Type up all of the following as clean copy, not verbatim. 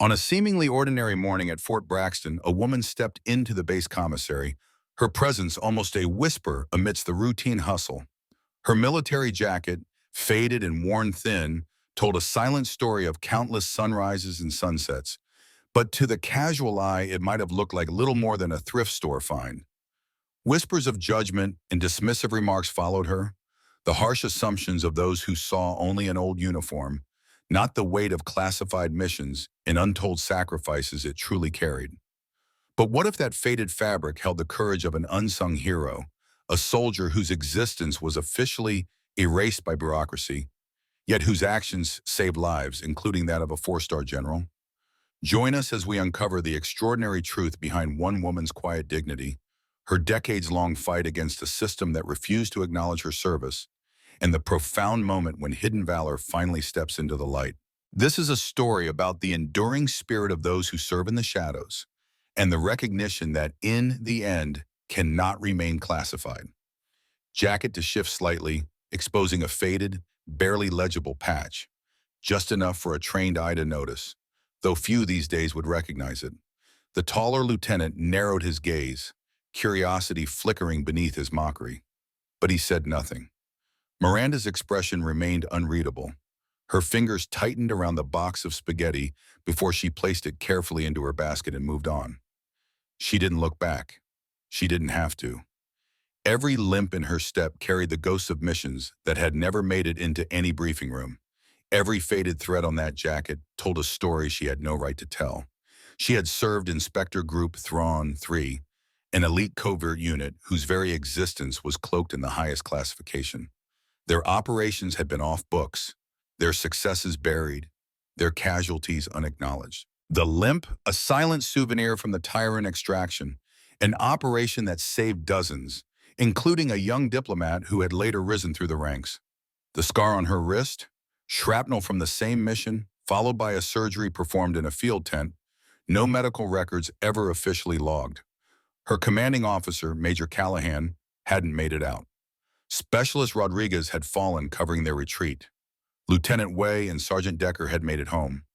On a seemingly ordinary morning at Fort Braxton, a woman stepped into the base commissary, her presence almost a whisper amidst the routine hustle. Her military jacket, faded and worn thin, told a silent story of countless sunrises and sunsets, but to the casual eye it might have looked like little more than a thrift store find. Whispers of judgment and dismissive remarks followed her, the harsh assumptions of those who saw only an old uniform, not the weight of classified missions and untold sacrifices it truly carried. But what if that faded fabric held the courage of an unsung hero, a soldier whose existence was officially erased by bureaucracy, yet whose actions saved lives, including that of a four-star general? Join us as we uncover the extraordinary truth behind one woman's quiet dignity, her decades-long fight against a system that refused to acknowledge her service, and the profound moment when hidden valor finally steps into the light. This is a story about the enduring spirit of those who serve in the shadows, and the recognition that in the end cannot remain classified. Jacket to shift slightly, exposing a faded, barely legible patch, just enough for a trained eye to notice, though few these days would recognize it. The taller lieutenant narrowed his gaze, curiosity flickering beneath his mockery. But he said nothing. Miranda's expression remained unreadable. Her fingers tightened around the box of spaghetti before she placed it carefully into her basket and moved on. She didn't look back. She didn't have to. Every limp in her step carried the ghosts of missions that had never made it into any briefing room. Every faded thread on that jacket told a story she had no right to tell. She had served Inspector Group Thrawn 3, an elite covert unit whose very existence was cloaked in the highest classification. Their operations had been off books, their successes buried, their casualties unacknowledged. The limp, a silent souvenir from the tyrant extraction, an operation that saved dozens, including a young diplomat who had later risen through the ranks. The scar on her wrist, shrapnel from the same mission, followed by a surgery performed in a field tent, no medical records ever officially logged. Her commanding officer, Major Callahan, hadn't made it out. Specialist Rodriguez had fallen covering their retreat. Lieutenant Way and Sergeant Decker had made it home,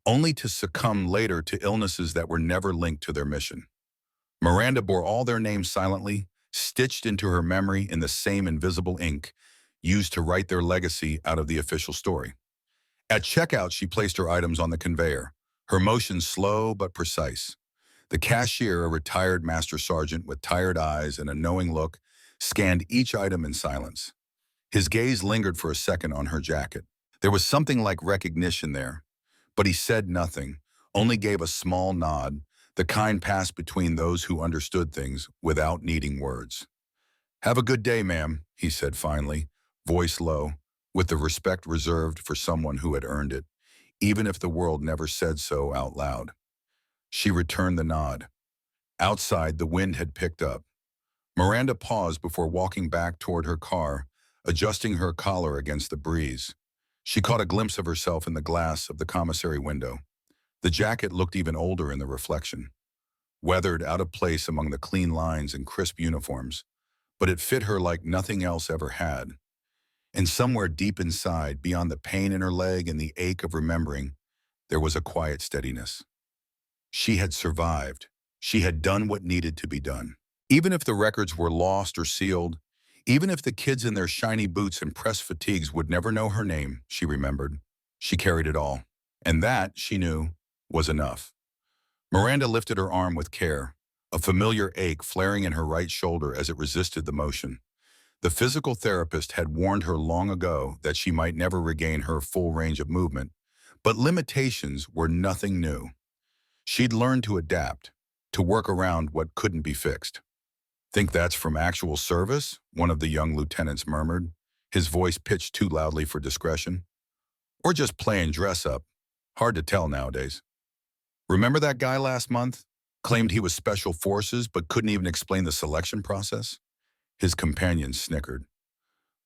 only to succumb later to illnesses that were never linked to their mission. Miranda bore all their names silently, stitched into her memory in the same invisible ink used to write their legacy out of the official story. At checkout, she placed her items on the conveyor, her motions slow but precise. The cashier, a retired master sergeant with tired eyes and a knowing look, scanned each item in silence. His gaze lingered for a second on her jacket. There was something like recognition there, but he said nothing, only gave a small nod, the kind passed between those who understood things without needing words. "Have a good day, ma'am," he said finally, voice low, with the respect reserved for someone who had earned it, even if the world never said so out loud. She returned the nod. Outside, the wind had picked up. Miranda paused before walking back toward her car, adjusting her collar against the breeze. She caught a glimpse of herself in the glass of the commissary window. The jacket looked even older in the reflection, weathered, out of place among the clean lines and crisp uniforms, but it fit her like nothing else ever had. And somewhere deep inside, beyond the pain in her leg and the ache of remembering, there was a quiet steadiness. She had survived. She had done what needed to be done. Even if the records were lost or sealed, even if the kids in their shiny boots and press fatigues would never know her name, she remembered. She carried it all. And that, she knew, was enough. Miranda lifted her arm with care, a familiar ache flaring in her right shoulder as it resisted the motion. The physical therapist had warned her long ago that she might never regain her full range of movement, but limitations were nothing new. She'd learned to adapt, to work around what couldn't be fixed. "Think that's from actual service?" one of the young lieutenants murmured, his voice pitched too loudly for discretion. "Or just playing dress-up? Hard to tell nowadays. Remember that guy last month? Claimed he was Special Forces but couldn't even explain the selection process?" His companion snickered.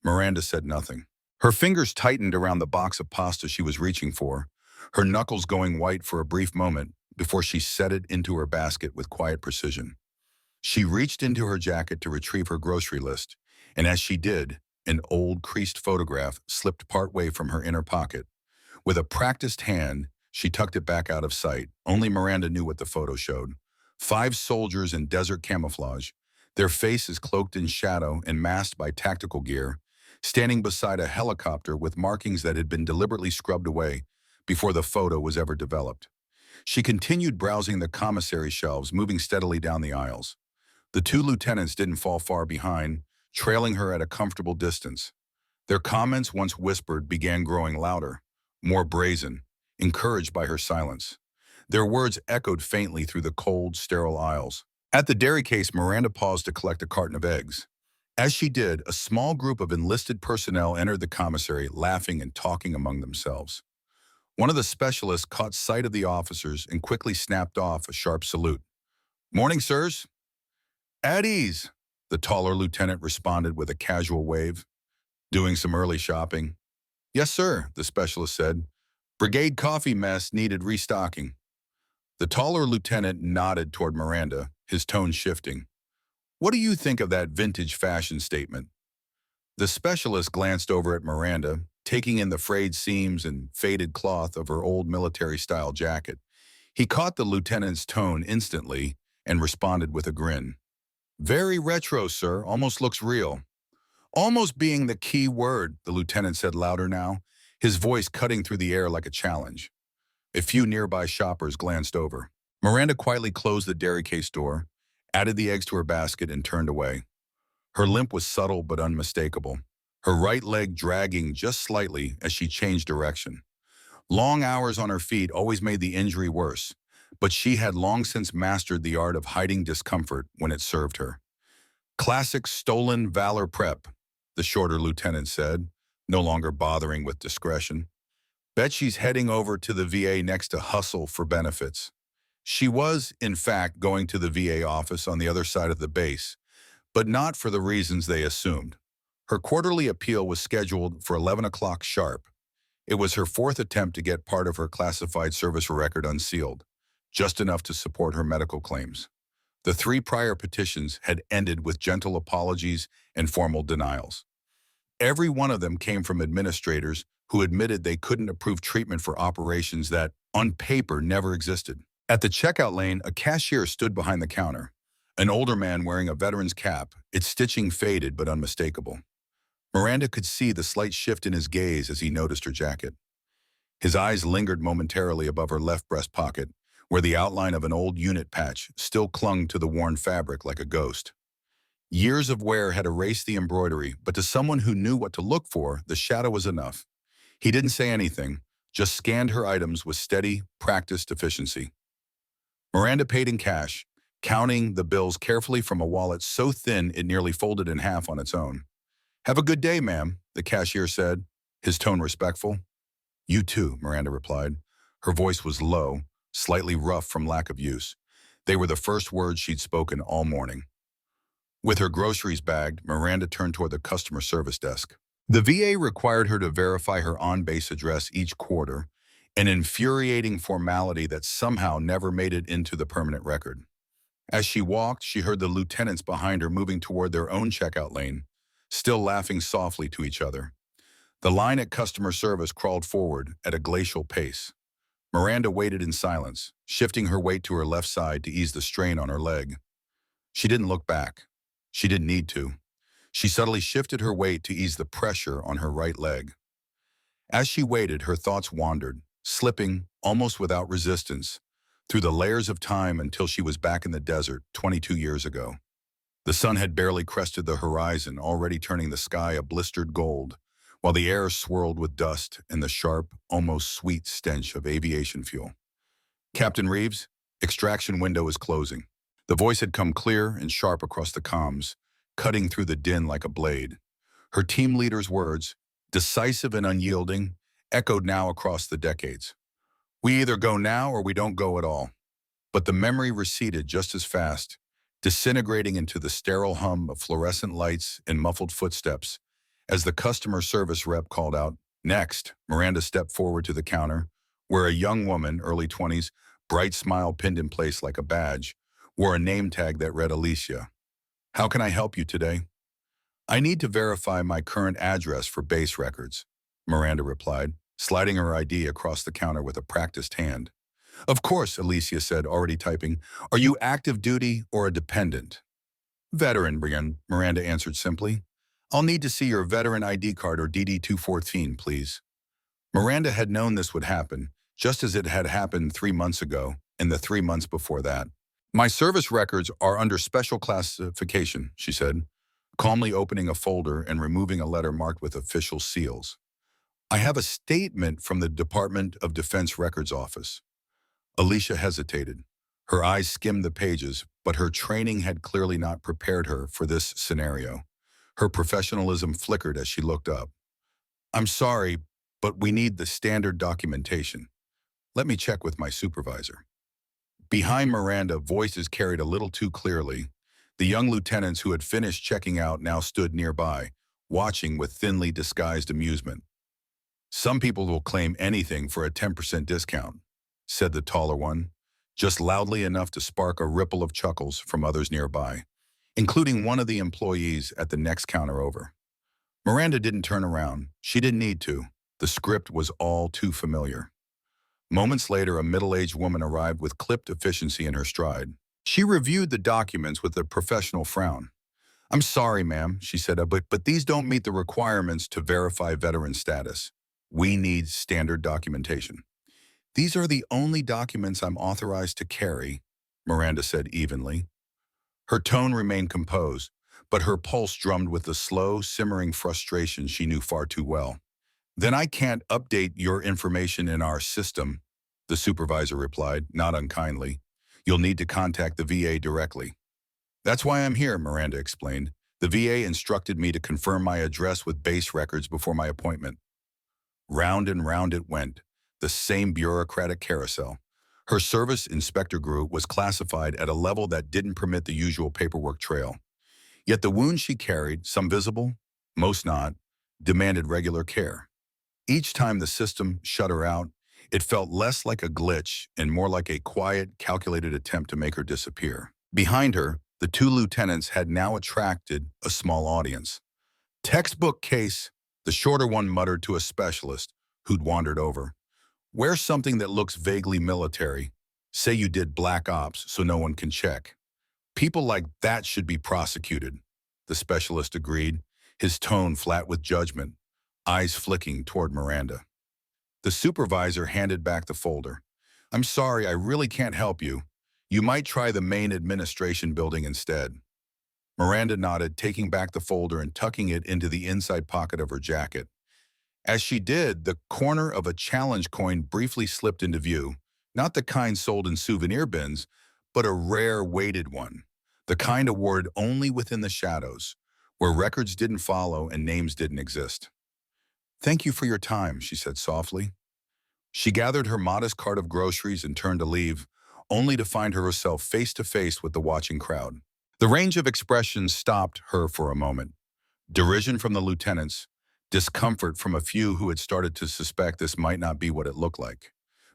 Miranda said nothing. Her fingers tightened around the box of pasta she was reaching for, her knuckles going white for a brief moment before she set it into her basket with quiet precision. She reached into her jacket to retrieve her grocery list, and as she did, an old, creased photograph slipped partway from her inner pocket. With a practiced hand, She tucked it back out of sight. Only Miranda knew what the photo showed. 5 soldiers in desert camouflage, their faces cloaked in shadow and masked by tactical gear, standing beside a helicopter with markings that had been deliberately scrubbed away before the photo was ever developed. She continued browsing the commissary shelves, moving steadily down the aisles. The 2 lieutenants didn't fall far behind, trailing her at a comfortable distance. Their comments, once whispered, began growing louder, more brazen, encouraged by her silence. Their words echoed faintly through the cold, sterile aisles. At the dairy case, Miranda paused to collect a carton of eggs. As she did, a small group of enlisted personnel entered the commissary, laughing and talking among themselves. One of the specialists caught sight of the officers and quickly snapped off a sharp salute. "Morning, sirs." "At ease," the taller lieutenant responded with a casual wave. "Doing some early shopping?" "Yes, sir," the specialist said. "Brigade coffee mess needed restocking." The taller lieutenant nodded toward Miranda, his tone shifting. "What do you think of that vintage fashion statement?" The specialist glanced over at Miranda, taking in the frayed seams and faded cloth of her old military-style jacket. He caught the lieutenant's tone instantly and responded with a grin. "Very retro, sir. Almost looks real." "Almost being the key word," the lieutenant said louder now, his voice cutting through the air like a challenge. A few nearby shoppers glanced over. Miranda quietly closed the dairy case door, added the eggs to her basket, and turned away. Her limp was subtle but unmistakable, her right leg dragging just slightly as she changed direction. Long hours on her feet always made the injury worse, but she had long since mastered the art of hiding discomfort when it served her. "Classic stolen valor prep," the shorter lieutenant said, no longer bothering with discretion. "Bet she's heading over to the VA next to hustle for benefits." She was, in fact, going to the VA office on the other side of the base, but not for the reasons they assumed. Her quarterly appeal was scheduled for 11 o'clock sharp. It was her 4th attempt to get part of her classified service record unsealed, just enough to support her medical claims. The 3 prior petitions had ended with gentle apologies and formal denials. Every one of them came from administrators who admitted they couldn't approve treatment for operations that, on paper, never existed. At the checkout lane, a cashier stood behind the counter, an older man wearing a veteran's cap, its stitching faded but unmistakable. Miranda could see the slight shift in his gaze as he noticed her jacket. His eyes lingered momentarily above her left breast pocket, where the outline of an old unit patch still clung to the worn fabric like a ghost. Years of wear had erased the embroidery, but to someone who knew what to look for, the shadow was enough. He didn't say anything, just scanned her items with steady, practiced efficiency. Miranda paid in cash, counting the bills carefully from a wallet so thin it nearly folded in half on its own. "Have a good day, ma'am," the cashier said, his tone respectful. "You too," Miranda replied. Her voice was low, slightly rough from lack of use. They were the first words she'd spoken all morning. With her groceries bagged, Miranda turned toward the customer service desk. The VA required her to verify her on-base address each quarter, an infuriating formality that somehow never made it into the permanent record. As she walked, she heard the lieutenants behind her moving toward their own checkout lane, still laughing softly to each other. The line at customer service crawled forward at a glacial pace. Miranda waited in silence, shifting her weight to her left side to ease the strain on her leg. She didn't look back. She didn't need to. She subtly shifted her weight to ease the pressure on her right leg. As she waited, her thoughts wandered, slipping, almost without resistance, through the layers of time until she was back in the desert 22 years ago. The sun had barely crested the horizon, already turning the sky a blistered gold, while the air swirled with dust and the sharp, almost sweet stench of aviation fuel. "Captain Reeves, extraction window is closing." The voice had come clear and sharp across the comms, cutting through the din like a blade. Her team leader's words, decisive and unyielding, echoed now across the decades. "We either go now or we don't go at all." But the memory receded just as fast, disintegrating into the sterile hum of fluorescent lights and muffled footsteps. As the customer service rep called out, "Next," Miranda stepped forward to the counter, where a young woman, early 20s, bright smile pinned in place like a badge, wore a name tag that read Alicia. "How can I help you today?" "I need to verify my current address for base records," Miranda replied, sliding her ID across the counter with a practiced hand. Of course, Alicia said, already typing. Are you active duty or a dependent? Veteran, Miranda answered simply. I'll need to see your veteran ID card or DD-214, please. Miranda had known this would happen, just as it had happened 3 months ago and the 3 months before that. My service records are under special classification, she said, calmly opening a folder and removing a letter marked with official seals. I have a statement from the Department of Defense Records Office. Alicia hesitated. Her eyes skimmed the pages, but her training had clearly not prepared her for this scenario. Her professionalism flickered as she looked up. I'm sorry, but we need the standard documentation. Let me check with my supervisor. Behind Miranda, voices carried a little too clearly. The young lieutenants who had finished checking out now stood nearby, watching with thinly disguised amusement. Some people will claim anything for a 10% discount, said the taller one, just loudly enough to spark a ripple of chuckles from others nearby, including one of the employees at the next counter over. Miranda didn't turn around. She didn't need to. The script was all too familiar. Moments later, a middle-aged woman arrived with clipped efficiency in her stride. She reviewed the documents with a professional frown. I'm sorry, ma'am, she said, but these don't meet the requirements to verify veteran status. We need standard documentation. These are the only documents I'm authorized to carry, Miranda said evenly. Her tone remained composed, but her pulse drummed with the slow, simmering frustration she knew far too well. Then I can't update your information in our system, the supervisor replied, not unkindly. You'll need to contact the VA directly. That's why I'm here, Miranda explained. The VA instructed me to confirm my address with base records before my appointment. Round and round it went, the same bureaucratic carousel. Her service inspector group was classified at a level that didn't permit the usual paperwork trail. Yet the wounds she carried, some visible, most not, demanded regular care. Each time the system shut her out, it felt less like a glitch and more like a quiet, calculated attempt to make her disappear. Behind her, the two lieutenants had now attracted a small audience. Textbook case, the shorter one muttered to a specialist who'd wandered over. Wear something that looks vaguely military. Say you did black ops so no one can check. People like that should be prosecuted, the specialist agreed, his tone flat with judgment, eyes flicking toward Miranda. The supervisor handed back the folder. I'm sorry, I really can't help you. You might try the main administration building instead. Miranda nodded, taking back the folder and tucking it into the inside pocket of her jacket. As she did, the corner of a challenge coin briefly slipped into view, not the kind sold in souvenir bins, but a rare weighted one, the kind awarded only within the shadows, where records didn't follow and names didn't exist. Thank you for your time, she said softly. She gathered her modest cart of groceries and turned to leave, only to find herself face to face with the watching crowd. The range of expressions stopped her for a moment. Derision from the lieutenants, discomfort from a few who had started to suspect this might not be what it looked like.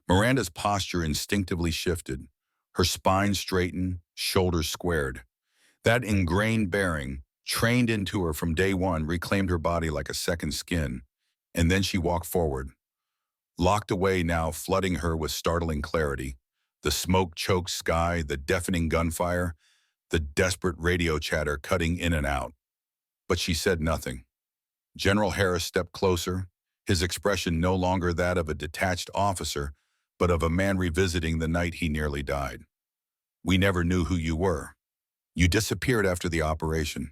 Miranda's posture instinctively shifted. Her spine straightened, shoulders squared. That ingrained bearing, trained into her from day one, reclaimed her body like a second skin. And then she walked forward. Locked away now, flooding her with startling clarity. The smoke-choked sky, the deafening gunfire, the desperate radio chatter cutting in and out. But she said nothing. General Harris stepped closer, his expression no longer that of a detached officer, but of a man revisiting the night he nearly died. We never knew who you were. You disappeared after the operation.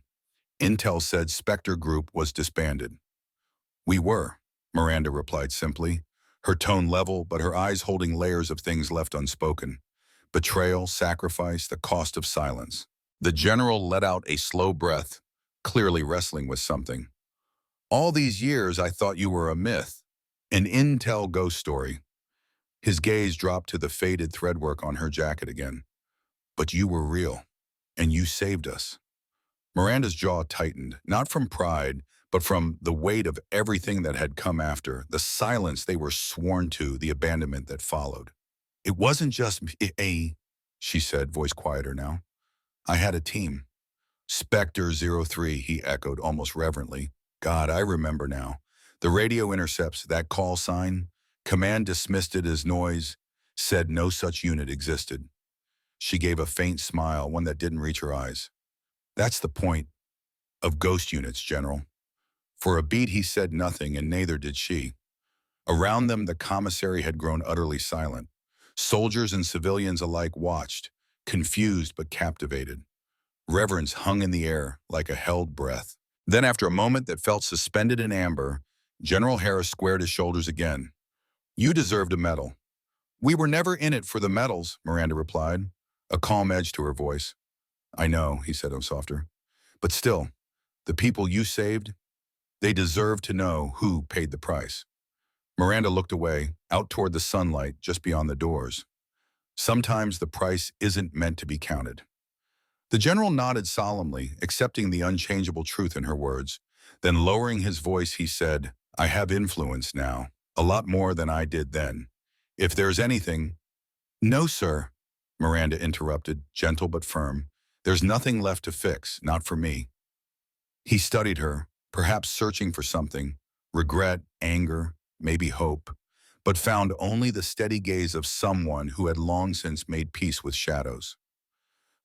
Intel said Spectre Group was disbanded. We were, Miranda replied simply, her tone level but her eyes holding layers of things left unspoken. Betrayal, sacrifice, the cost of silence. The general let out a slow breath, clearly wrestling with something. All these years I thought you were a myth, an Intel ghost story. His gaze dropped to the faded threadwork on her jacket again. But you were real, and you saved us. Miranda's jaw tightened, not from pride, but from the weight of everything that had come after, the silence they were sworn to, the abandonment that followed. It wasn't just she said, voice quieter now. I had a team. Spectre 03, he echoed almost reverently. God, I remember now. The radio intercepts that call sign. Command dismissed it as noise, said no such unit existed. She gave a faint smile, one that didn't reach her eyes. That's the point of ghost units, General. For a beat he said nothing, and neither did she. Around them, the commissary had grown utterly silent. Soldiers and civilians alike watched, confused but captivated. Reverence hung in the air like a held breath. Then, after a moment that felt suspended in amber, General Harris squared his shoulders again. You deserved a medal. We were never in it for the medals, Miranda replied, a calm edge to her voice. I know, he said softer. But still, the people you saved, they deserve to know who paid the price. Miranda looked away, out toward the sunlight just beyond the doors. Sometimes the price isn't meant to be counted. The general nodded solemnly, accepting the unchangeable truth in her words. Then lowering his voice, he said, I have influence now, a lot more than I did then. If there's anything— No, sir, Miranda interrupted, gentle but firm. There's nothing left to fix, not for me. He studied her, perhaps searching for something, regret, anger, maybe hope, but found only the steady gaze of someone who had long since made peace with shadows.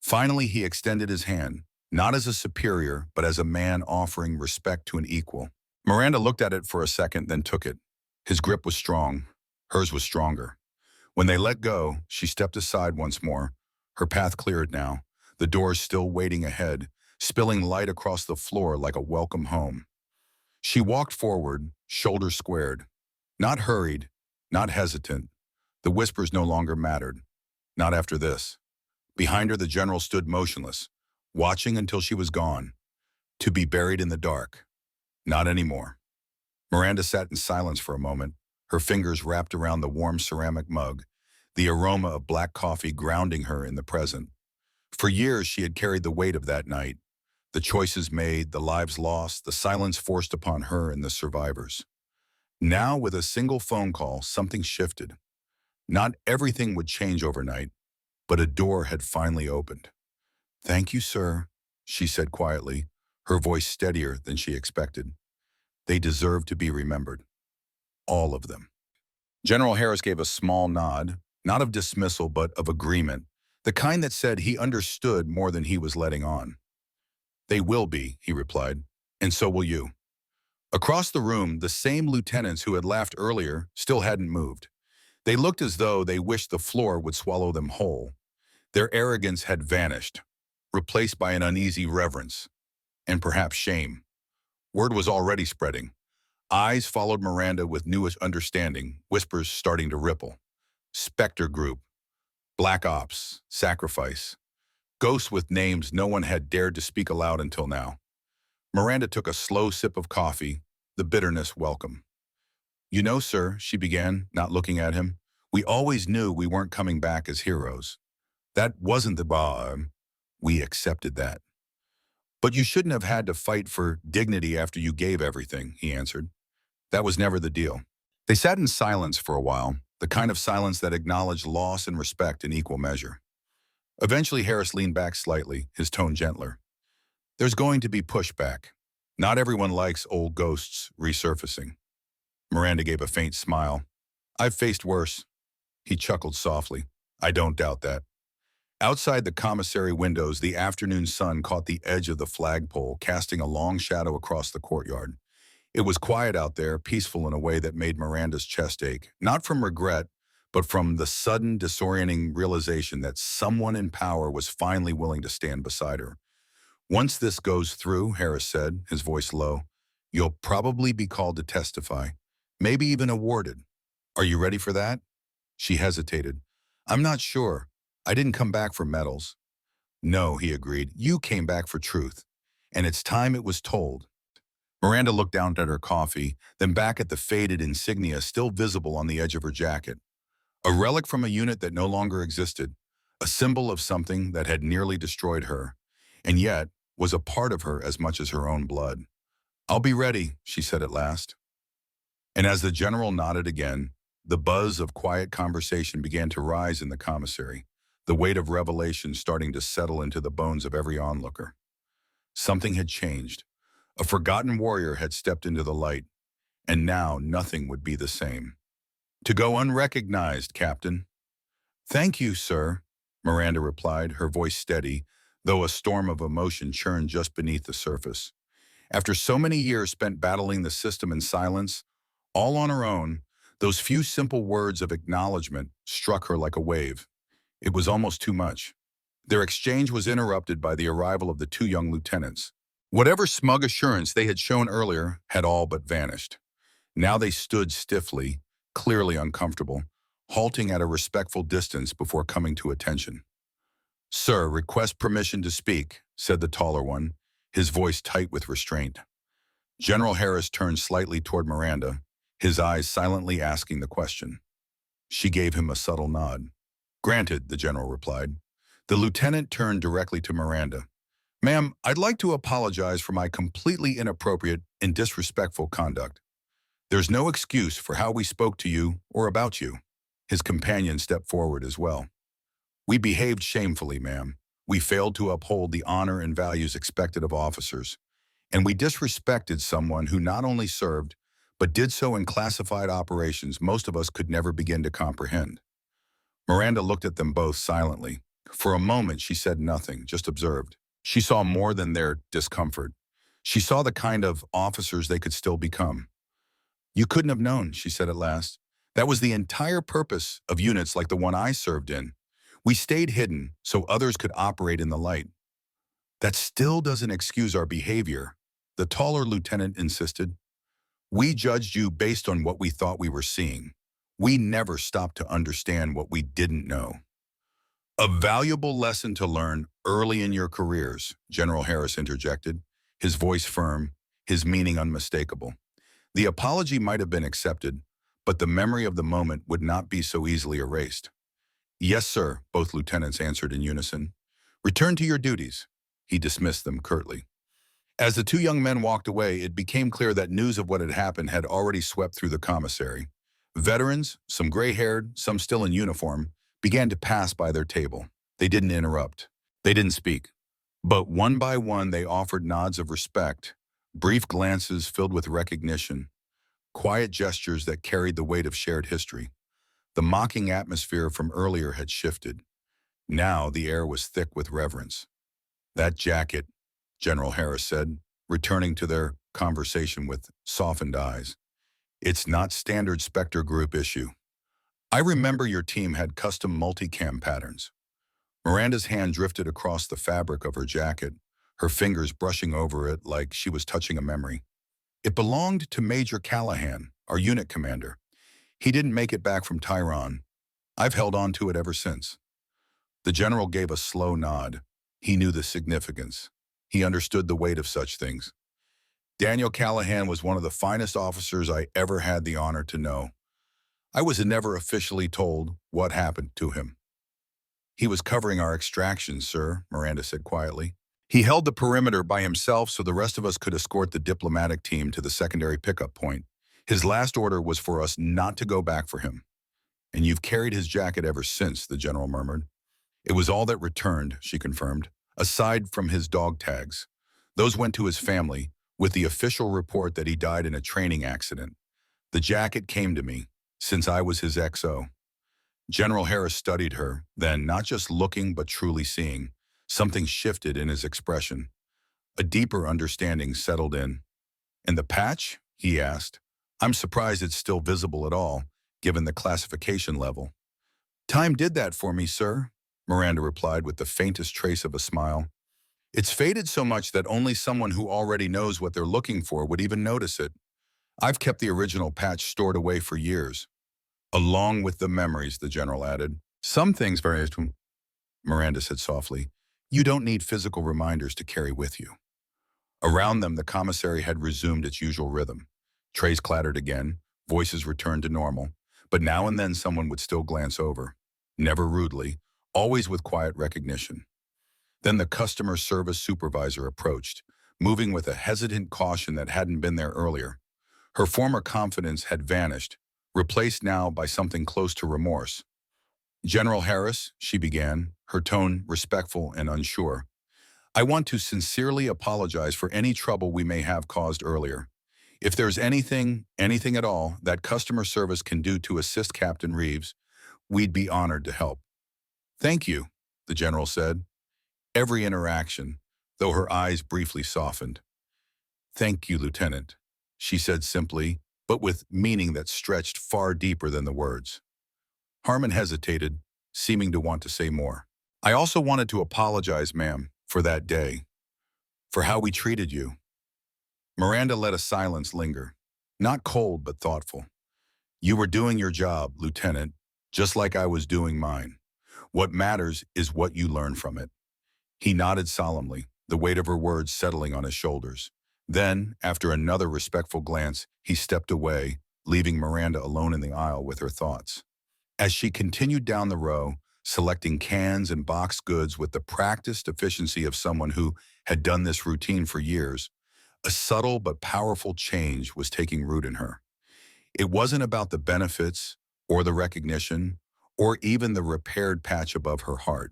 Finally, he extended his hand, not as a superior, but as a man offering respect to an equal. Miranda looked at it for a second, then took it. His grip was strong. Hers was stronger. When they let go, she stepped aside once more. Her path cleared now, the doors still waiting ahead, spilling light across the floor like a welcome home. She walked forward, shoulders squared. Not hurried, not hesitant. The whispers no longer mattered. Not after this. Behind her, the general stood motionless, watching until she was gone. To be buried in the dark. Not anymore. Miranda sat in silence for a moment, her fingers wrapped around the warm ceramic mug, the aroma of black coffee grounding her in the present. For years, she had carried the weight of that night, the choices made, the lives lost, the silence forced upon her and the survivors. Now, with a single phone call, something shifted. Not everything would change overnight, but a door had finally opened. Thank you, sir, she said quietly, her voice steadier than she expected. They deserve to be remembered. All of them. General Harris gave a small nod, not of dismissal but of agreement, the kind that said he understood more than he was letting on. They will be, he replied, and so will you. Across the room, the same lieutenants who had laughed earlier still hadn't moved. They looked as though they wished the floor would swallow them whole. Their arrogance had vanished, replaced by an uneasy reverence, and perhaps shame. Word was already spreading. Eyes followed Miranda with newish understanding, whispers starting to ripple. Spectre group, black ops, sacrifice, ghosts with names no one had dared to speak aloud until now. Miranda took a slow sip of coffee, the bitterness welcome. You know, sir, she began, not looking at him, we always knew we weren't coming back as heroes. That wasn't the bar. We accepted that. But you shouldn't have had to fight for dignity after you gave everything, he answered. That was never the deal. They sat in silence for a while, the kind of silence that acknowledged loss and respect in equal measure. Eventually, Harris leaned back slightly, his tone gentler. There's going to be pushback. Not everyone likes old ghosts resurfacing. Miranda gave a faint smile. I've faced worse. He chuckled softly. I don't doubt that. Outside the commissary windows, the afternoon sun caught the edge of the flagpole, casting a long shadow across the courtyard. It was quiet out there, peaceful in a way that made Miranda's chest ache, not from regret, but from the sudden, disorienting realization that someone in power was finally willing to stand beside her. Once this goes through, Harris said, his voice low, you'll probably be called to testify, maybe even awarded. Are you ready for that? She hesitated. I'm not sure. I didn't come back for medals. No, he agreed. You came back for truth. And it's time it was told. Miranda looked down at her coffee, then back at the faded insignia still visible on the edge of her jacket. A relic from a unit that no longer existed, a symbol of something that had nearly destroyed her, and yet was a part of her as much as her own blood. I'll be ready, she said at last. And as the general nodded again, the buzz of quiet conversation began to rise in the commissary, the weight of revelation starting to settle into the bones of every onlooker. Something had changed. A forgotten warrior had stepped into the light, and now nothing would be the same. To go unrecognized, Captain. Thank you, sir, Miranda replied, her voice steady, though a storm of emotion churned just beneath the surface. After so many years spent battling the system in silence, all on her own, those few simple words of acknowledgement struck her like a wave. It was almost too much. Their exchange was interrupted by the arrival of the two young lieutenants. Whatever smug assurance they had shown earlier had all but vanished. Now they stood stiffly, clearly uncomfortable, halting at a respectful distance before coming to attention. "Sir, request permission to speak," said the taller one, his voice tight with restraint. General Harris turned slightly toward Miranda, his eyes silently asking the question. She gave him a subtle nod. "Granted," the general replied. The lieutenant turned directly to Miranda. "Ma'am, I'd like to apologize for my completely inappropriate and disrespectful conduct. There's no excuse for how we spoke to you or about you." His companion stepped forward as well. "We behaved shamefully, ma'am. We failed to uphold the honor and values expected of officers, and we disrespected someone who not only served, but did so in classified operations most of us could never begin to comprehend." Miranda looked at them both silently. For a moment, she said nothing, just observed. She saw more than their discomfort. She saw the kind of officers they could still become. "You couldn't have known," she said at last. "That was the entire purpose of units like the one I served in. We stayed hidden so others could operate in the light." "That still doesn't excuse our behavior," the taller lieutenant insisted. "We judged you based on what we thought we were seeing. We never stopped to understand what we didn't know." "A valuable lesson to learn early in your careers," General Harris interjected, his voice firm, his meaning unmistakable. The apology might have been accepted, but the memory of the moment would not be so easily erased. "Yes, sir," both lieutenants answered in unison. "Return to your duties." He dismissed them curtly. As the two young men walked away, it became clear that news of what had happened had already swept through the commissary. Veterans, some gray-haired, some still in uniform, began to pass by their table. They didn't interrupt. They didn't speak. But one by one they offered nods of respect, brief glances filled with recognition, quiet gestures that carried the weight of shared history. The mocking atmosphere from earlier had shifted. Now the air was thick with reverence. "That jacket," General Harris said, returning to their conversation with softened eyes. "It's not standard Spectre Group issue. I remember your team had custom multicam patterns." Miranda's hand drifted across the fabric of her jacket, her fingers brushing over it like she was touching a memory. "It belonged to Major Callahan, our unit commander. He didn't make it back from Tehran. I've held on to it ever since." The general gave a slow nod. He knew the significance. He understood the weight of such things. "Daniel Callahan was one of the finest officers I ever had the honor to know. I was never officially told what happened to him." "He was covering our extraction, sir," Miranda said quietly. "He held the perimeter by himself so the rest of us could escort the diplomatic team to the secondary pickup point. His last order was for us not to go back for him." "And you've carried his jacket ever since," the general murmured. "It was all that returned," she confirmed, "aside from his dog tags. Those went to his family, with the official report that he died in a training accident. The jacket came to me, since I was his XO." General Harris studied her, then not just looking but truly seeing. Something shifted in his expression. A deeper understanding settled in. "And the patch?" he asked. "I'm surprised it's still visible at all, given the classification level." "Time did that for me, sir," Miranda replied with the faintest trace of a smile. "It's faded so much that only someone who already knows what they're looking for would even notice it. I've kept the original patch stored away for years." "Along with the memories," the general added. "Some things vary," Miranda said softly. "You don't need physical reminders to carry with you." Around them, the commissary had resumed its usual rhythm. Trays clattered again, voices returned to normal, but now and then someone would still glance over. Never rudely, always with quiet recognition. Then the customer service supervisor approached, moving with a hesitant caution that hadn't been there earlier. Her former confidence had vanished, replaced now by something close to remorse. "General Harris," she began, her tone respectful and unsure, "I want to sincerely apologize for any trouble we may have caused earlier. If there's anything at all that customer service can do to assist Captain Reeves, we'd be honored to help. Thank you, the general said. Every interaction, though her eyes briefly softened. Thank you, Lieutenant, she said simply, but with meaning that stretched far deeper than the words. Harmon hesitated, seeming to want to say more. I also wanted to apologize, ma'am, for that day, for how we treated you. Miranda let a silence linger, not cold but thoughtful. You were doing your job, Lieutenant, just like I was doing mine. What matters is what you learn from it. He nodded solemnly, the weight of her words settling on his shoulders. Then, after another respectful glance, he stepped away, leaving Miranda alone in the aisle with her thoughts. As she continued down the row, selecting cans and boxed goods with the practiced efficiency of someone who had done this routine for years, a subtle but powerful change was taking root in her. It wasn't about the benefits or the recognition or even the repaired patch above her heart.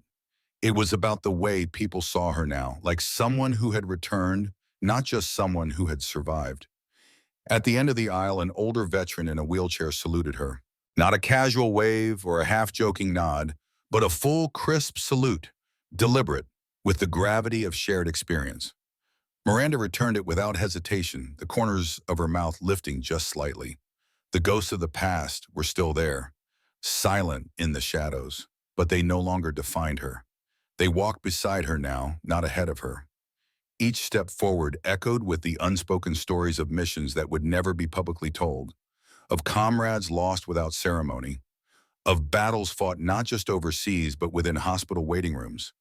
It was about the way people saw her now, like someone who had returned, not just someone who had survived. At the end of the aisle, an older veteran in a wheelchair saluted her. Not a casual wave or a half-joking nod, but a full, crisp salute, deliberate, with the gravity of shared experience. Miranda returned it without hesitation, the corners of her mouth lifting just slightly. The ghosts of the past were still there, silent in the shadows, but they no longer defined her. They walked beside her now, not ahead of her. Each step forward echoed with the unspoken stories of missions that would never be publicly told, of comrades lost without ceremony, of battles fought not just overseas but within hospital waiting rooms,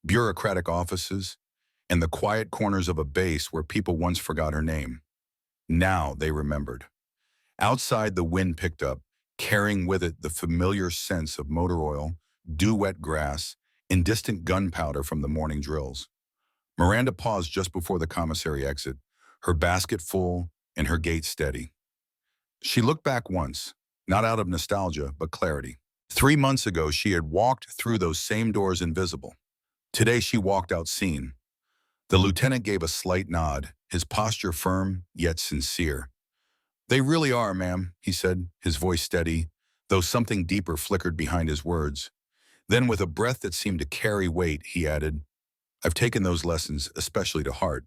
bureaucratic offices, and the quiet corners of a base where people once forgot her name. Now they remembered. Outside, the wind picked up, carrying with it the familiar sense of motor oil, dew-wet grass, and distant gunpowder from the morning drills. Miranda paused just before the commissary exit, her basket full and her gait steady. She looked back once, not out of nostalgia, but clarity. 3 months ago, she had walked through those same doors invisible. Today, she walked out seen. The lieutenant gave a slight nod, his posture firm yet sincere. They really are, ma'am, he said, his voice steady, though something deeper flickered behind his words. Then, with a breath that seemed to carry weight, he added, I've taken those lessons especially to heart,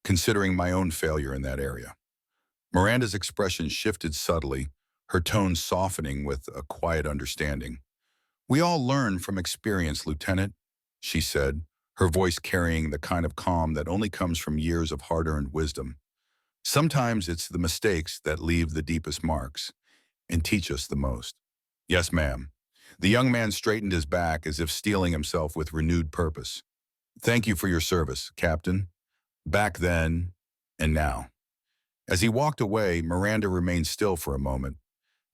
considering my own failure in that area. Miranda's expression shifted subtly, her tone softening with a quiet understanding. We all learn from experience, Lieutenant, she said, her voice carrying the kind of calm that only comes from years of hard-earned wisdom. Sometimes it's the mistakes that leave the deepest marks and teach us the most. Yes, ma'am. The young man straightened his back as if steeling himself with renewed purpose. Thank you for your service, Captain. Back then and now. As he walked away, Miranda remained still for a moment,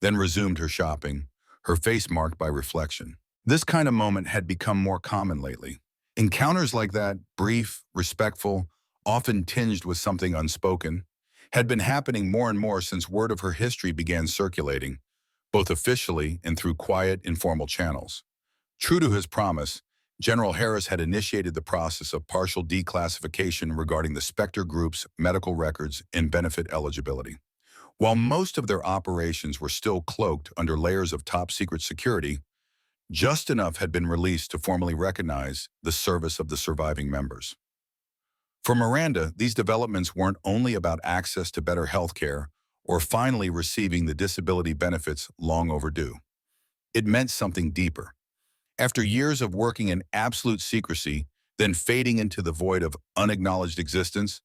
then resumed her shopping, her face marked by reflection. This kind of moment had become more common lately. Encounters like that, brief, respectful, often tinged with something unspoken, had been happening more and more since word of her history began circulating, both officially and through quiet, informal channels. True to his promise, General Harris had initiated the process of partial declassification regarding the Spectre Group's medical records and benefit eligibility. While most of their operations were still cloaked under layers of top-secret security, just enough had been released to formally recognize the service of the surviving members. For Miranda, these developments weren't only about access to better health care or finally receiving the disability benefits long overdue. It meant something deeper. After years of working in absolute secrecy, then fading into the void of unacknowledged existence,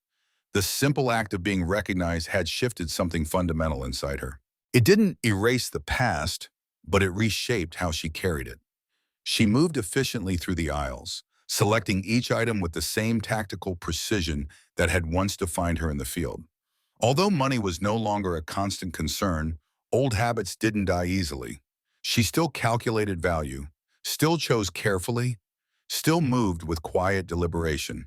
the simple act of being recognized had shifted something fundamental inside her. It didn't erase the past, but it reshaped how she carried it. She moved efficiently through the aisles, selecting each item with the same tactical precision that had once defined her in the field. Although money was no longer a constant concern, old habits didn't die easily. She still calculated value, still chose carefully, still moved with quiet deliberation.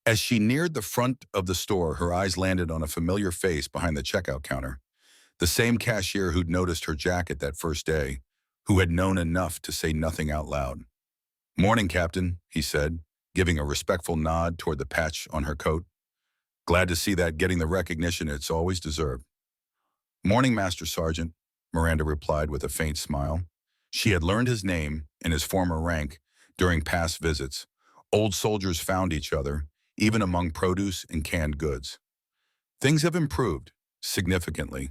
As she neared the front of the store, her eyes landed on a familiar face behind the checkout counter. The same cashier who'd noticed her jacket that first day, who had known enough to say nothing out loud. Morning, Captain, he said, giving a respectful nod toward the patch on her coat. Glad to see that getting the recognition it's always deserved. Morning, Master Sergeant, Miranda replied with a faint smile. She had learned his name and his former rank during past visits. Old soldiers found each other, even among produce and canned goods. Things have improved, significantly.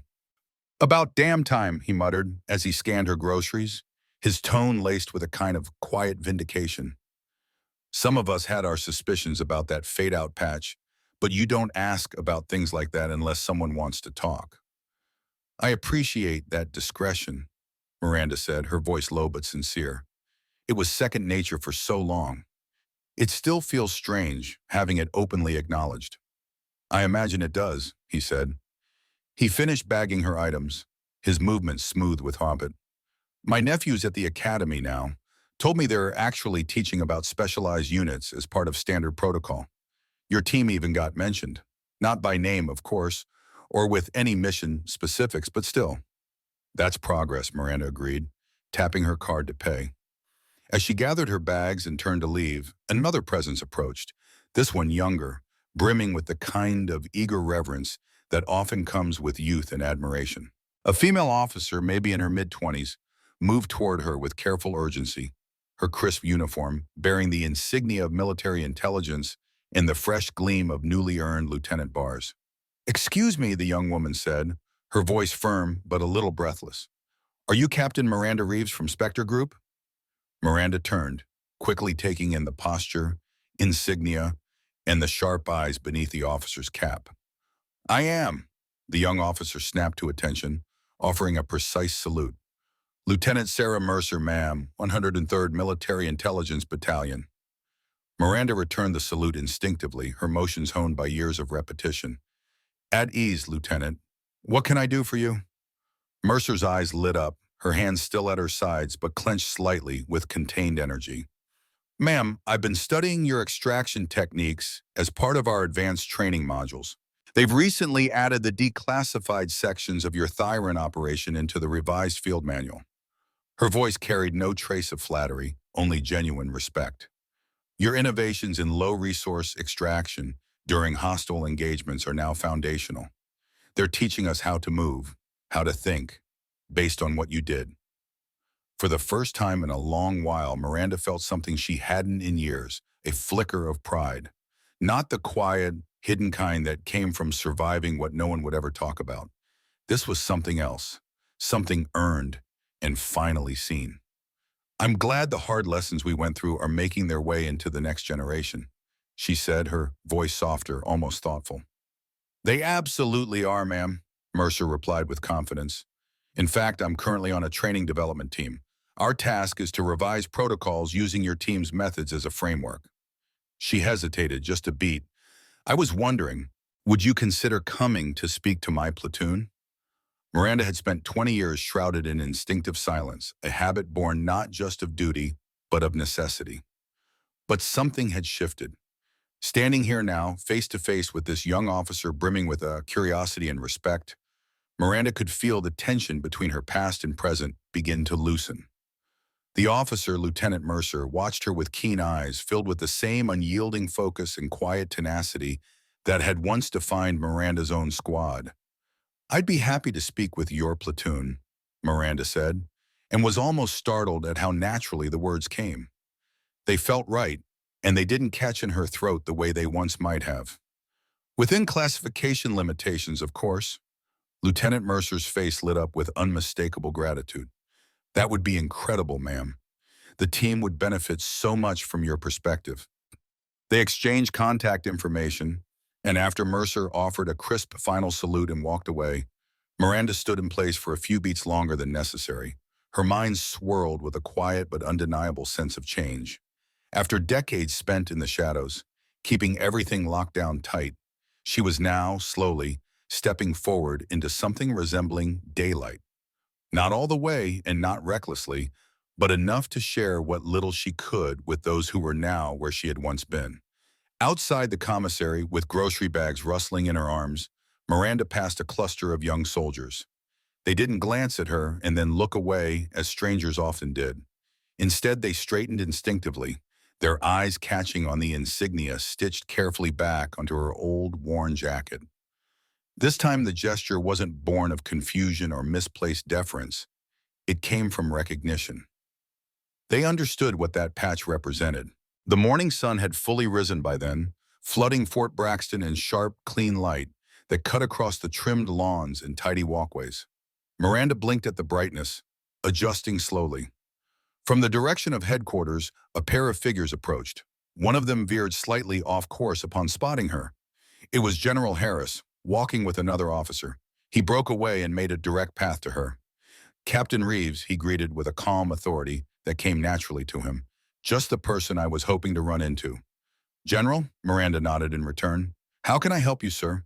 About damn time, he muttered as he scanned her groceries, his tone laced with a kind of quiet vindication. Some of us had our suspicions about that fade-out patch, but you don't ask about things like that unless someone wants to talk. I appreciate that discretion, Miranda said, her voice low but sincere. It was second nature for so long. It still feels strange, having it openly acknowledged. I imagine it does, he said. He finished bagging her items, his movements smooth with habit. My nephew's at the academy now. Told me they're actually teaching about specialized units as part of standard protocol. Your team even got mentioned. Not by name, of course, or with any mission specifics, but still. That's progress, Miranda agreed, tapping her card to pay. As she gathered her bags and turned to leave, another presence approached, this one younger, brimming with the kind of eager reverence that often comes with youth and admiration. A female officer, maybe in her mid-20s, moved toward her with careful urgency, her crisp uniform bearing the insignia of military intelligence and the fresh gleam of newly earned lieutenant bars. "Excuse me," the young woman said, her voice firm but a little breathless. "Are you Captain Miranda Reeves from Spectre Group?" Miranda turned, quickly taking in the posture, insignia, and the sharp eyes beneath the officer's cap. "I am," the young officer snapped to attention, offering a precise salute. "Lieutenant Sarah Mercer, ma'am, 103rd Military Intelligence Battalion." Miranda returned the salute instinctively, her motions honed by years of repetition. "At ease, Lieutenant. What can I do for you?" Mercer's eyes lit up, her hands still at her sides but clenched slightly with contained energy. "Ma'am, I've been studying your extraction techniques as part of our advanced training modules. They've recently added the declassified sections of your Thyron operation into the revised field manual." Her voice carried no trace of flattery, only genuine respect. "Your innovations in low-resource extraction during hostile engagements are now foundational. They're teaching us how to move, how to think, based on what you did." For the first time in a long while, Miranda felt something she hadn't in years, a flicker of pride. Not the quiet, hidden kind that came from surviving what no one would ever talk about. This was something else, something earned and finally seen. "I'm glad the hard lessons we went through are making their way into the next generation," she said, her voice softer, almost thoughtful. "They absolutely are, ma'am," Mercer replied with confidence. "In fact, I'm currently on a training development team. Our task is to revise protocols using your team's methods as a framework." She hesitated just a beat. "I was wondering, would you consider coming to speak to my platoon?" Miranda had spent 20 years shrouded in instinctive silence, a habit born not just of duty, but of necessity. But something had shifted. Standing here now, face to face with this young officer brimming with curiosity and respect, Miranda could feel the tension between her past and present begin to loosen. The officer, Lieutenant Mercer, watched her with keen eyes filled with the same unyielding focus and quiet tenacity that had once defined Miranda's own squad. "I'd be happy to speak with your platoon," Miranda said, and was almost startled at how naturally the words came. They felt right, and they didn't catch in her throat the way they once might have. "Within classification limitations, of course." Lieutenant Mercer's face lit up with unmistakable gratitude. "That would be incredible, ma'am. The team would benefit so much from your perspective." They exchanged contact information, and after Mercer offered a crisp final salute and walked away, Miranda stood in place for a few beats longer than necessary. Her mind swirled with a quiet but undeniable sense of change. After decades spent in the shadows, keeping everything locked down tight, she was now, slowly, stepping forward into something resembling daylight. Not all the way and not recklessly, but enough to share what little she could with those who were now where she had once been. Outside the commissary, with grocery bags rustling in her arms, Miranda passed a cluster of young soldiers. They didn't glance at her and then look away as strangers often did. Instead, they straightened instinctively, their eyes catching on the insignia stitched carefully back onto her old, worn jacket. This time the gesture wasn't born of confusion or misplaced deference. It came from recognition. They understood what that patch represented. The morning sun had fully risen by then, flooding Fort Braxton in sharp, clean light that cut across the trimmed lawns and tidy walkways. Miranda blinked at the brightness, adjusting slowly. From the direction of headquarters, a pair of figures approached. One of them veered slightly off course upon spotting her. It was General Harris, walking with another officer. He broke away and made a direct path to her. Captain Reeves, he greeted with a calm authority that came naturally to him. Just the person I was hoping to run into. General, Miranda nodded in return. How can I help you, sir?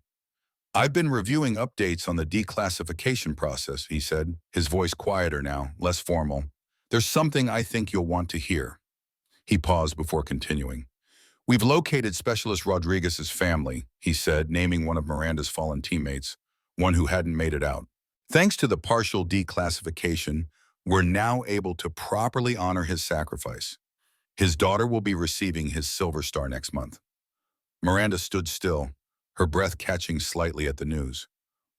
I've been reviewing updates on the declassification process, he said, his voice quieter now, less formal. There's something I think you'll want to hear. He paused before continuing. We've located Specialist Rodriguez's family, he said, naming one of Miranda's fallen teammates, one who hadn't made it out. Thanks to the partial declassification, we're now able to properly honor his sacrifice. His daughter will be receiving his Silver Star next month. Miranda stood still, her breath catching slightly at the news.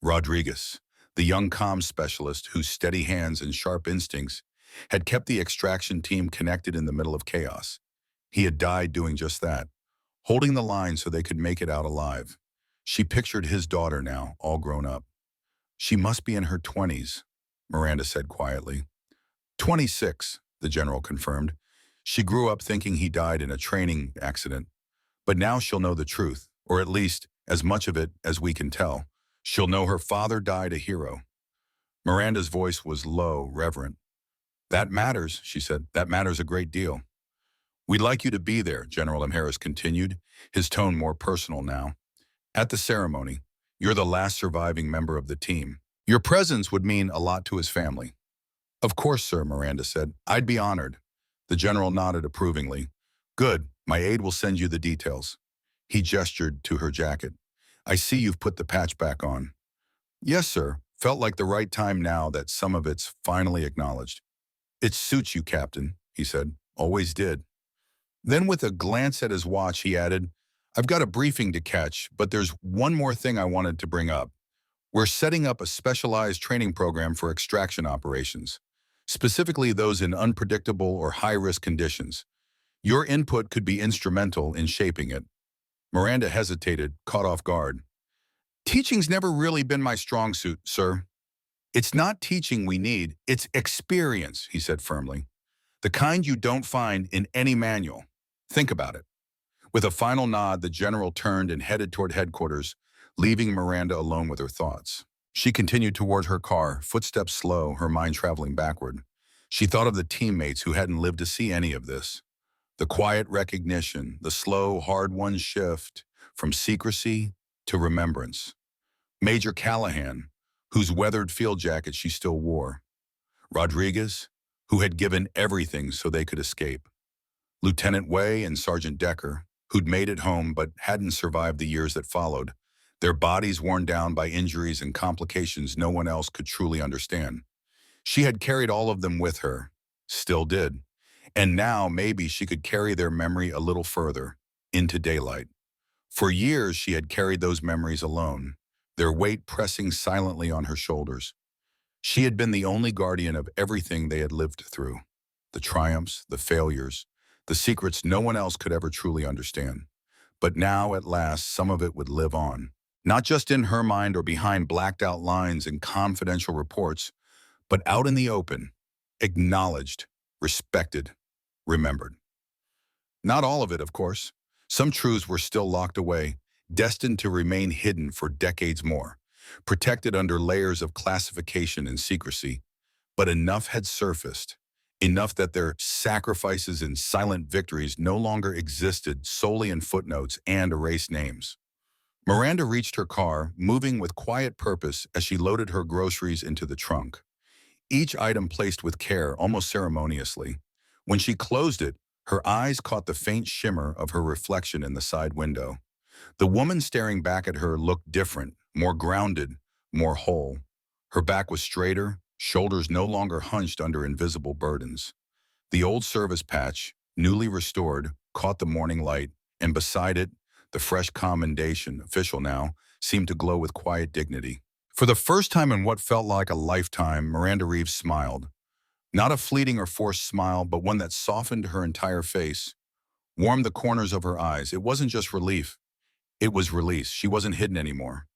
Rodriguez, the young comms specialist whose steady hands and sharp instincts had kept the extraction team connected in the middle of chaos. He had died doing just that, holding the line so they could make it out alive. She pictured his daughter now, all grown up. She must be in her 20s, Miranda said quietly. 26, the general confirmed. She grew up thinking he died in a training accident. But now she'll know the truth, or at least as much of it as we can tell. She'll know her father died a hero. Miranda's voice was low, reverent. That matters, she said. That matters a great deal. We'd like you to be there, General M. Harris continued, his tone more personal now. At the ceremony, you're the last surviving member of the team. Your presence would mean a lot to his family. Of course, sir, Miranda said. I'd be honored. The general nodded approvingly. Good, my aide will send you the details. He gestured to her jacket. I see you've put the patch back on. Yes, sir. Felt like the right time now that some of it's finally acknowledged. It suits you, Captain, he said. Always did. Then with a glance at his watch, he added, I've got a briefing to catch, but there's one more thing I wanted to bring up. We're setting up a specialized training program for extraction operations, specifically those in unpredictable or high-risk conditions. Your input could be instrumental in shaping it. Miranda hesitated, caught off guard. Teaching's never really been my strong suit, sir. It's not teaching we need, it's experience, he said firmly. The kind you don't find in any manual. Think about it. With a final nod, the general turned and headed toward headquarters, leaving Miranda alone with her thoughts. She continued toward her car, footsteps slow, her mind traveling backward. She thought of the teammates who hadn't lived to see any of this. The quiet recognition, the slow, hard-won shift from secrecy to remembrance. Major Callahan, whose weathered field jacket she still wore. Rodriguez, who had given everything so they could escape. Lieutenant Way and Sergeant Decker, who'd made it home but hadn't survived the years that followed, their bodies worn down by injuries and complications no one else could truly understand. She had carried all of them with her, still did, and now maybe she could carry their memory a little further, into daylight. For years she had carried those memories alone, their weight pressing silently on her shoulders. She had been the only guardian of everything they had lived through, the triumphs, the failures, the secrets no one else could ever truly understand. But now, at last, some of it would live on, not just in her mind or behind blacked-out lines and confidential reports, but out in the open, acknowledged, respected, remembered. Not all of it, of course. Some truths were still locked away, destined to remain hidden for decades more, protected under layers of classification and secrecy. But enough had surfaced, enough that their sacrifices and silent victories no longer existed solely in footnotes and erased names. Miranda reached her car, moving with quiet purpose as she loaded her groceries into the trunk. Each item placed with care, almost ceremoniously. When she closed it, her eyes caught the faint shimmer of her reflection in the side window. The woman staring back at her looked different, more grounded, more whole. Her back was straighter, shoulders no longer hunched under invisible burdens. The old service patch, newly restored, caught the morning light, and beside it, the fresh commendation, official now, seemed to glow with quiet dignity. For the first time in what felt like a lifetime, Miranda Reeves smiled. Not a fleeting or forced smile, but one that softened her entire face, warmed the corners of her eyes. It wasn't just relief. It was release. She wasn't hidden anymore.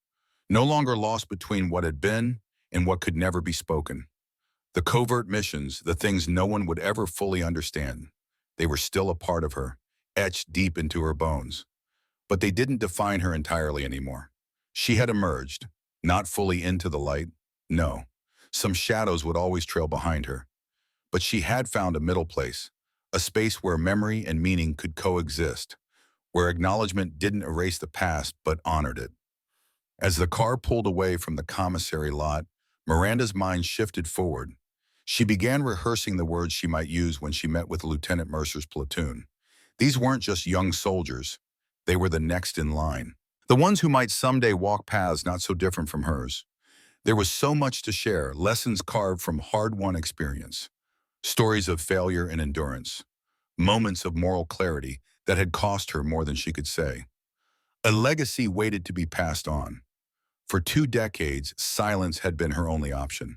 No longer lost between what had been and what could never be spoken. The covert missions, the things no one would ever fully understand, they were still a part of her, etched deep into her bones. But they didn't define her entirely anymore. She had emerged, not fully into the light. No, some shadows would always trail behind her. But she had found a middle place, a space where memory and meaning could coexist, where acknowledgement didn't erase the past but honored it. As the car pulled away from the commissary lot, Miranda's mind shifted forward. She began rehearsing the words she might use when she met with Lieutenant Mercer's platoon. These weren't just young soldiers. They were the next in line. The ones who might someday walk paths not so different from hers. There was so much to share, lessons carved from hard-won experience, stories of failure and endurance, moments of moral clarity that had cost her more than she could say. A legacy waited to be passed on. For 2 decades, silence had been her only option.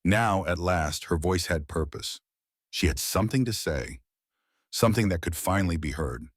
Now, at last, her voice had purpose. She had something to say, something that could finally be heard.